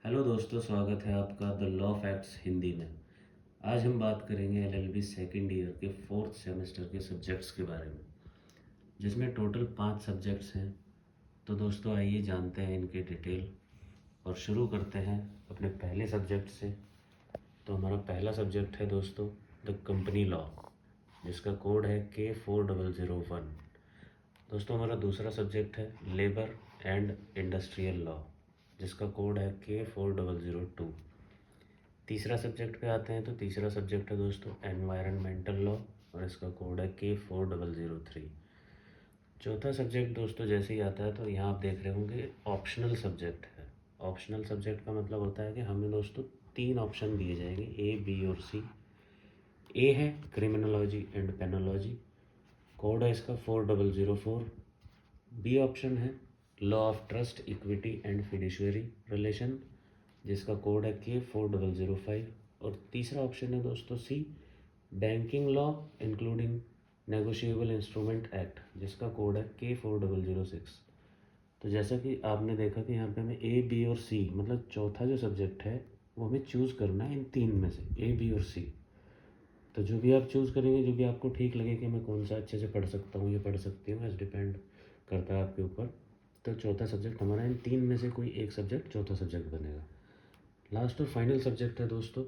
Hello दोस्तों, स्वागत है आपका द लॉ फैक्ट्स हिंदी में। आज हम बात करेंगे एलएलबी सेकेंड ईयर के फोर्थ सेमेस्टर के सब्जेक्ट्स के बारे में, जिसमें टोटल 5 सब्जेक्ट्स हैं। तो दोस्तों आइए जानते हैं इनके डिटेल और शुरू करते हैं अपने पहले सब्जेक्ट से। तो हमारा पहला सब्जेक्ट है दोस्तों द कंपनी लॉ, जिसका कोड है K4001। दोस्तों हमारा दूसरा सब्जेक्ट है लेबर एंड इंडस्ट्रियल लॉ, जिसका कोड है K4002। तीसरा सब्जेक्ट पे आते हैं तो तीसरा सब्जेक्ट है दोस्तों एनवायरनमेंटल लॉ और इसका कोड है K4003। चौथा सब्जेक्ट दोस्तों जैसे ही आता है तो यहाँ आप देख रहे होंगे ऑप्शनल सब्जेक्ट है। ऑप्शनल सब्जेक्ट का मतलब होता है कि हमें दोस्तों 3 ऑप्शन दिए जाएंगे, ए, बी और सी। ए है क्रिमिनोलॉजी एंड पेनोलॉजी, कोड है इसका 4004। बी ऑप्शन है law of trust, equity and fiduciary relation, जिसका कोड है K4005। और तीसरा ऑप्शन है दोस्तों C, banking law including negotiable instrument act, जिसका कोड है K4006। तो जैसा कि आपने देखा कि यहाँ पे हमें ए, बी और सी मतलब चौथा जो सब्जेक्ट है वो हमें चूज़ करना है इन 3 में से, ए, बी और सी। तो जो भी आप चूज़ करेंगे, जो भी आपको ठीक लगे कि मैं कौन सा अच्छे से पढ़ सकता हूँ या पढ़ सकती हूँ, एज डिपेंड करता है आपके ऊपर। तो चौथा सब्जेक्ट हमारा इन 3 में से कोई एक सब्जेक्ट चौथा सब्जेक्ट बनेगा। लास्ट और फाइनल सब्जेक्ट है दोस्तों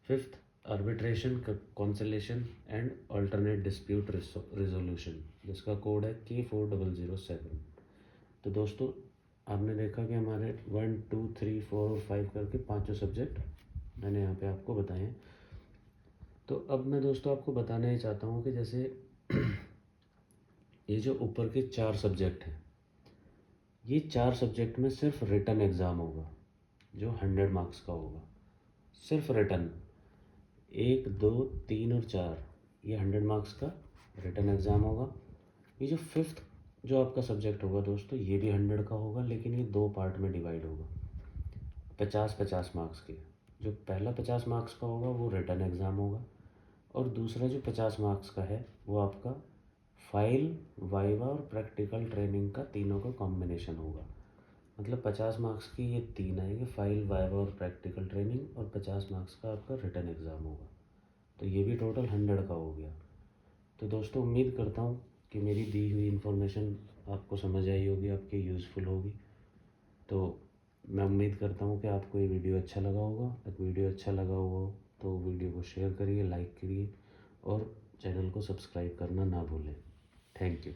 fifth, arbitration, constellation and alternate dispute resolution, जिसका कोड है K4007। तो दोस्तों आपने देखा कि हमारे 1, 2, 3, 4 और 5 करके 5 सब्जेक्ट मैंने यहाँ पे आपको बताए हैं। तो अब मैं दोस्तों आपको बताना ही चाहता हूँ कि जैसे ये जो ऊपर के 4 सब्जेक्ट हैं, ये 4 सब्जेक्ट में सिर्फ रिटन एग्ज़ाम होगा जो 100 मार्क्स का होगा। सिर्फ रिटन 1, 2, 3 और 4, ये 100 मार्क्स का रिटन एग्ज़ाम होगा। ये जो फिफ्थ जो आपका सब्जेक्ट होगा दोस्तों, ये भी 100 का होगा, लेकिन ये 2 पार्ट में डिवाइड होगा, 50-50 मार्क्स के। जो पहला 50 मार्क्स का होगा वो रिटन एग्ज़ाम होगा, और दूसरा जो 50 मार्क्स का है वो आपका फाइल, वाइवा और प्रैक्टिकल ट्रेनिंग का तीनों का कॉम्बिनेशन होगा। मतलब 50 मार्क्स की ये 3 आएंगे, फाइल, वाइवा और प्रैक्टिकल ट्रेनिंग, और 50 मार्क्स का आपका रिटन एग्ज़ाम होगा। तो ये भी टोटल 100 का हो गया। तो दोस्तों उम्मीद करता हूँ कि मेरी दी हुई इन्फॉर्मेशन आपको समझ आई होगी, आपके यूज़फुल होगी। तो मैं उम्मीद करता हूँ कि आपको ये वीडियो अच्छा लगा होगा। अगर वीडियो अच्छा लगा हो तो वीडियो को शेयर करिए, लाइक करिए और चैनल को सब्सक्राइब करना ना भूलें। Thank you.